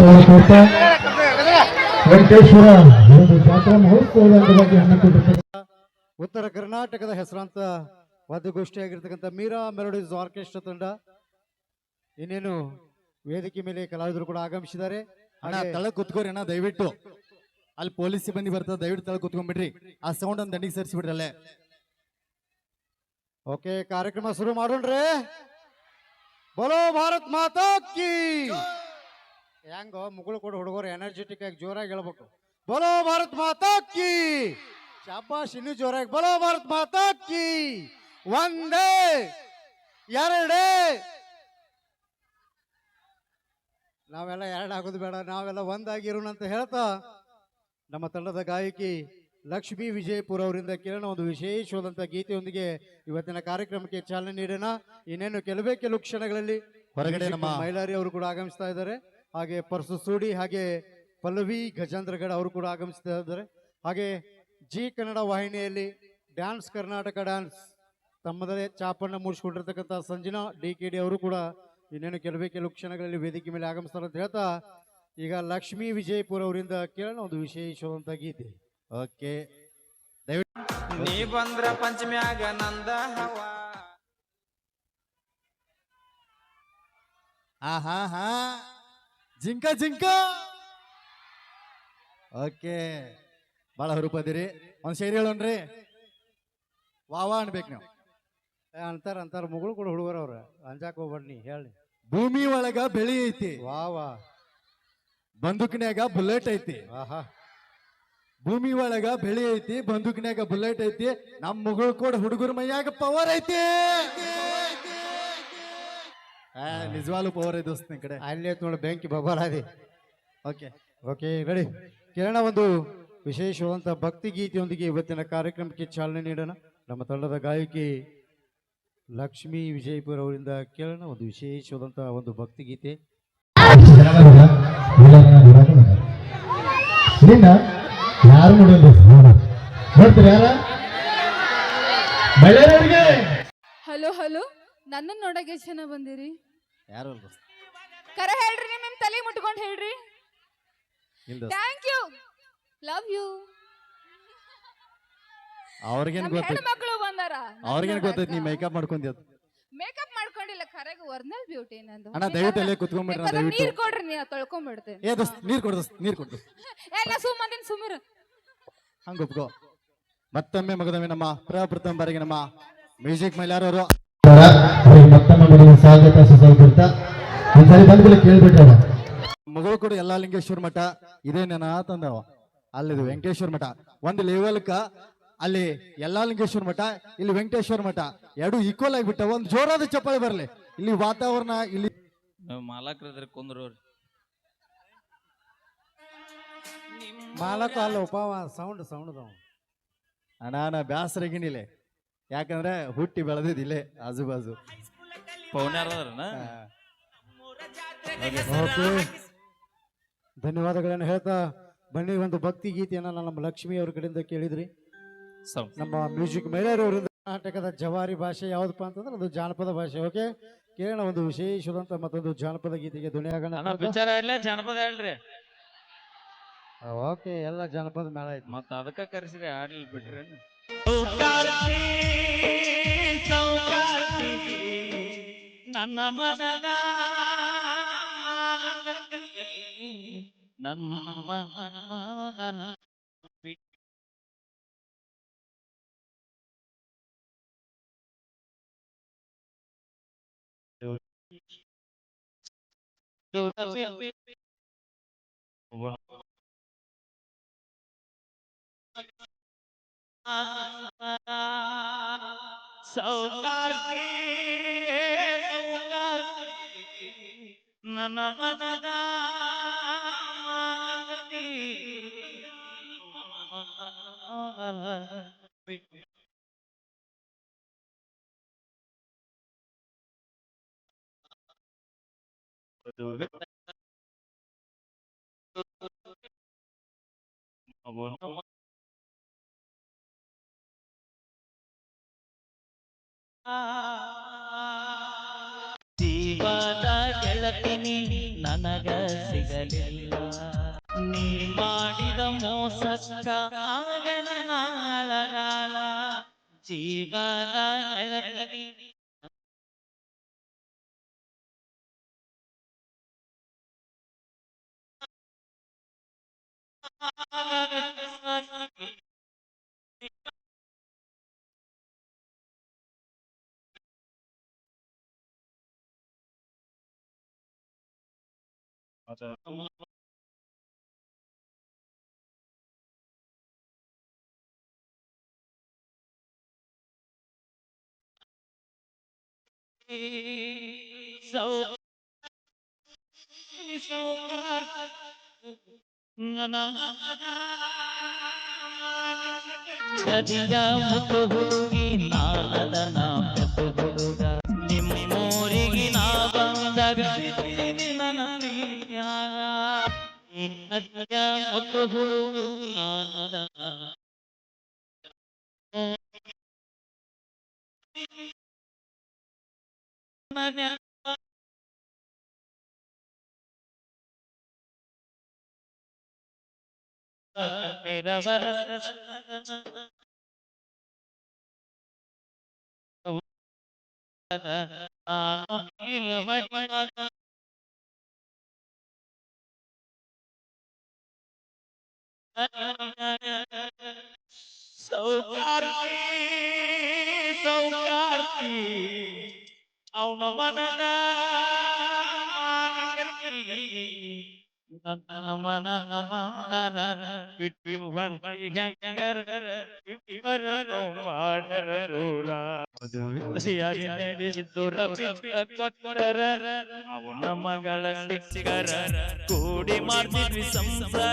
ಕೊಡ್ತಾ ವೆಂಕಟೇಶ್ವರ ಒಂದು ಜಾತ್ರಾ ಮಹೋತ್ಸವದ ಅಂಗವಾಗಿ ಹಮ್ಮಿಕೊಂಡಿರ್ತಕ್ಕಂಥ ಉತ್ತರ ಕರ್ನಾಟಕದ ಹೆಸರಾಂತ ವಾದ್ಯಗೋಷ್ಠಿಯಾಗಿರ್ತಕ್ಕಂಥ ಮೀರಾ ಮೆಲೋಡೀಸ್ ಆರ್ಕೆಸ್ಟ್ರಾ ತಂಡ ಇನ್ನೇನು ವೇದಿಕೆ ಮೇಲೆ ಕಲಾವಿದರು ಕೂಡ ಆಗಮಿಸಿದ್ದಾರೆ. ಅಣ್ಣ ತಳ ಕುತ್ಕೋರಿ ಅಣ್ಣ, ದಯವಿಟ್ಟು ಅಲ್ಲಿ ಪೊಲೀಸ್ ಸಿಬ್ಬಂದಿ ಬರ್ತದೆ, ದಯವಿಟ್ಟು ತಳ ಕುತ್ಕೊಂಡ್ಬಿಡ್ರಿ. ಆ ಸೌಂಡ್ ಒಂದು ದಂಡಿಗೆ ಸೇರಿಸಿ ಬಿಡ್ರಲ್ಲೇ. ಓಕೆ, ಕಾರ್ಯಕ್ರಮ ಶುರು ಮಾಡೋಣ್ರಿ. ಬೋಲೋ ಭಾರತ್ ಮಾತಾ ಕಿ. ಹೆಂಗೋ ಮುಗುಳು ಕೊಡು ಹುಡುಗರು ಎನರ್ಜೆಟಿಕ್ ಆಗಿ ಜೋರಾಗಿ ಹೇಳ್ಬೇಕು. ಬೋಲೋ ಭಾರತ್ ಮಾತಾ ಕಿ. ಶಾಬಾಷ್, ಇನ್ನೂ ಜೋರಾಗಿ ಬೋಲೋ ಭಾರತ್ ಮಾತಾ ಕಿ. ಒಂದೇ ಎರಡೇ, ನಾವೆಲ್ಲ ಎರಡು ಆಗೋದು ಬೇಡ, ನಾವೆಲ್ಲ ಒಂದಾಗಿರೋಣ ಅಂತ ಹೇಳ್ತಾ ನಮ್ಮ ತಂಡದ ಗಾಯಕಿ ಲಕ್ಷ್ಮೀ ವಿಜಯಪುರ ಅವರಿಂದ ಕೇಳೋಣ ಒಂದು ವಿಶೇಷವಾದಂತಹ ಗೀತೆಯೊಂದಿಗೆ ಇವತ್ತಿನ ಕಾರ್ಯಕ್ರಮಕ್ಕೆ ಚಾಲನೆ ನೀಡೋಣ. ಇನ್ನೇನು ಕೆಲವು ಕ್ಷಣಗಳಲ್ಲಿ ಹೊರಗಡೆ ನಮ್ಮ ಮೈಲಾರಿ ಅವರು ಕೂಡ ಆಗಮಿಸ್ತಾ ಇದ್ದಾರೆ. ಹಾಗೆ ಪರ್ಸು ಸೂಡಿ, ಹಾಗೆ ಪಲ್ಲವಿ ಗಜೇಂದ್ರಗಡ ಅವರು ಕೂಡ ಆಗಮಿಸ್ತಾ ಇದ್ದಾರೆ. ಹಾಗೆ ಜಿ ಕನ್ನಡ ವಾಹಿನಿಯಲ್ಲಿ ಡ್ಯಾನ್ಸ್ ಕರ್ನಾಟಕ ಡ್ಯಾನ್ಸ್ ತಮ್ಮದೇ ಚಾಪನ್ನ ಮೂಡಿಸಿಕೊಂಡಿರ್ತಕ್ಕಂಥ ಸಂಜನಾ DKD ಅವರು ಕೂಡ ಇನ್ನೇನು ಕೆಲವು ಕ್ಷಣಗಳಲ್ಲಿ ವೇದಿಕೆ ಮೇಲೆ ಆಗಮಿಸ್ತಾರೆ ಅಂತ ಹೇಳ್ತಾ ಈಗ ಲಕ್ಷ್ಮೀ ವಿಜಯಪುರ ಅವರಿಂದ ಕೇಳೋಣ ಒಂದು ವಿಶೇಷವಾದಂತ ಗೀತೆ. ಓಕೆ, ನೀ ಬಂದ್ರ ಪಂಚಮ್ಯಾಗ ನಂದ ಹವಾ. ಹಾ ಜಿಂಕ ಜಿಂಕ. ಓಕೆ, ಭಾಳ ಹುರುಪದಿರಿ. ಒಂದು ಶೈರಿ ಹೇಳೋಣ್ರಿ. ವಾ ಅನ್ಬೇಕು ನೀವು. ಅಂತಾರ ಮುಗಳು ಕೂಡ ಹುಡುಗರ ಅವ್ರ ಅಂಜಾಕ್ ಹೋಗ್ಬಡ್ನಿ ಹೇಳಿ. ಭೂಮಿ ಒಳಗ ಬೆಳಿ ಐತಿ, ವಾ ಬಂದೂಕಿನ್ಯಾಗ ಬುಲೆಟ್ ಐತಿ. ಆಹಾ, ಭೂಮಿ ಒಳಗ ಬೆಳಿ ಐತಿ, ಬಂದೂಕಿನ್ಯಾಗ ಬುಲೆಟ್ ಐತಿ. ನಮ್ ಮುಗಳು ಕೂಡ ಹುಡುಗರ ಮೈಯಾಗ ಪವರ್ ಐತಿ. ನಿಜವಾಗ್ಲೂ ಪವರ್ ಐತಿ ದೋಸ್ತ ನಿನ್ ಕಡೆ. ಅಲ್ಲೇ ನೋಡಿ ಬೆಂಕಿ ಬಬಾರಾದಿ. Okay okay ready. ಕೇಳೋಣ ಒಂದು ವಿಶೇಷವಾದಂತ ಭಕ್ತಿ ಗೀತೆಯೊಂದಿಗೆ ಇವತ್ತಿನ ಕಾರ್ಯಕ್ರಮಕ್ಕೆ ಚಾಲನೆ ನೀಡೋಣ. ನಮ್ಮ ತಂಡದ ಗಾಯಕಿ ಲಕ್ಷ್ಮೀ ವಿಜಯಪುರ ಅವರಿಂದ ಕೇಳೋಣ ಒಂದು ವಿಶೇಷವಾದಂತಹ ಒಂದು ಭಕ್ತಿ ಗೀತೆ. ನಿನ್ನ ಯಾರು ನೋಡ್ತೀರಿ ಯಾರ ಮಹಿಳೆಯರಿಗೆ. ಹಲೋ ಹಲೋ, ನನ್ನ ನೋಡಕ್ಕೆ ಎಷ್ಟು ಜನ ಬಂದಿರಿ? ಯಾರು ಕರೆ ಹೇಳ್ರಿ, ನಿಮ್ ತಲೆ ಮುಟ್ಕೊಂಡು ಹೇಳ್ರಿ. Thank you, love you. ಅವ್ರಿಗೇನ್ ಗೊತ್ತೈತಿ, ಮಕ್ಕಳು ಬಂದಾರ. ಅವ್ರಿಗೇನ್ ಗೊತ್ತೈತಿ ನೀ ಮೇಕಪ್ ಮಾಡ್ಕೊಂಡಿ. ಮೇಕಪ್ ಮಾಡ್ಕೊಂಡಿಲ್ಲ, ಕರೆಗೆ ಒರಿಜಿನಲ್ ಬ್ಯೂಟಿ ನಂದು. ಅಣ್ಣ ದಯವಿಟ್ಟು ಅಲ್ಲೇ ಕುತ್ಕೊಂಡ್ಬಿಡ್ರಿ. ದಯವಿಟ್ಟು ನೀರ್ ಕೊಡ್ರಿ, ನೀ ತೊಳ್ಕೊಂಡ್ಬಿಡ್ತೇನೆ. ಏ ದೋಸ್ತ್ ನೀರ್ ಕೊಡು, ನೀರ್ ಕೊಡು. ಎಲ್ಲ ಸುಮ್ಮನೆ ಸುಮಿರು ಹಂಗ ಒಪ್ಕೋ. ಮತ್ತೊಮ್ಮೆ ಮಗದೊಮ್ಮೆ ನಮ್ಮ ಪ್ರಪ್ರಥಮ ಬಾರಿಗೆ ನಮ್ಮ ಮ್ಯೂಸಿಕ್ ಮೈಲಾರವರು ಮತ್ತೊಮ್ಮೆ ಸ್ವಾಗತ ಸುಸ್ವಾಗತ. ಒಂದ್ಸರಿ ಬಂದ್ಮೇಲೆ ಕೇಳ್ಬಿಟ್ರ ಮಗಳು ಕೂಡ ಎಲ್ಲಾ ಲಿಂಗೇಶ್ವರ ಮಠ ಇದೇ ನೆನ ತಂದವ. ಅಲ್ಲಿದು ವೆಂಕಟೇಶ್ವರ ಮಠ ಒಂದು ಲೆವೆಲ್ಕ, ಅಲ್ಲಿ ಎಲ್ಲಾ ಲಿಂಗೇಶ್ವರ ಮಠ, ಇಲ್ಲಿ ವೆಂಕಟೇಶ್ವರ ಮಠ ಎರಡು ಈಕ್ವಲ್ ಆಗಿಬಿಟ್ಟ. ಒಂದು ಜೋರಾದ ಚಪ್ಪಾಳೆ ಬರ್ಲಿ. ಇಲ್ಲಿ ವಾತಾವರಣ, ಇಲ್ಲಿ ಮಾಲಕ್ರ ಕುಂದ್ರು ಮಾಲಕ ಅಲ್ಲ ಉಪಾವ ಸೌಂಡ್ ಅಣ್ಣ ಬ್ಯಾಸರಗಿನಿಲೆ. ಯಾಕಂದ್ರೆ ಹುಟ್ಟಿ ಬೆಳೆದಿದ್ದಿಲ್ಲೇ ಆಜು ಬಾಜು ಪೌನ್ಯಾರನ. ಧನ್ಯವಾದಗಳನ್ನು ಹೇಳ್ತಾ ಬನ್ನಿ ಒಂದು ಭಕ್ತಿ ಗೀತೆಯನ್ನ ನಮ್ಮ ಲಕ್ಷ್ಮಿ ಅವ್ರ ಕಡೆಯಿಂದ ಕೇಳಿದ್ರಿ. ನಮ್ಮ ಮ್ಯೂಸಿಕ್ ಮಹಿಳೆಯರವರಿಂದ ಕರ್ನಾಟಕದ ಜವಾರಿ ಭಾಷೆ ಯಾವ್ದಪ್ಪ ಅಂತಂದ್ರೆ ಅದು ಜಾನಪದ ಭಾಷೆ. ಓಕೆ, ಕೇಳೋಣ ಒಂದು ವಿಶೇಷವಾದಂತ ಮತ್ತೊಂದು ಜಾನಪದ ಗೀತೆಗೆ ಧ್ವನಿಯಾಗೋಣ. ವಿಚಾರ ಇಲ್ಲ, ಜಾನಪದ ಹೇಳ್ರಿ. ಓಕೆ, ಎಲ್ಲ ಜಾನಪದ ಮೇಳ ಐತಿ. ಮತ್ತ ಅದಕ್ಕ ಕರೆಸಿರಿ, ಆಡ್ಲಿ ಬಿಟ್ರಿ. ನನ್ನ ಮನದ ನನ್ನ ಮನದ ಜೀವದ ಗೆಳತಿನಿ ನನಗ ಸಿಗ ಸಿಗಲಿಲ್ಲ. ನೀ ಮಾಡಿದ ಮೋಸಕ್ಕ ಆಗನ ನಾಳ ಜೀವನ So ನದಿಯ ಮುತ್ತು ಹುಡುಗಿ ನಾನದ ನಾ ಪೆದ್ದು ಹುಡುಗ ನಿಮ್ಮೂರಿಗೆ ನಾ ಬಂದಾಗ ನನ್ನ ಪ್ರಿಯ. ನದಿಯ ಮುತ್ತು ಹುಡುಗಿ ನಾನದ ಸೌಕಾರ್ತಿ ಸೌಕಾರ್ತಿ ಅವನ ಮನನ ನನ್ನ ಮನ ಬಿಟ್ಟು ಅವನ ಮಗಳ ಸಿಕ್ಕರ ಕೂಡಿ ಮಾಡ್ತಿದ್ವಿ ಸಂಸಾರ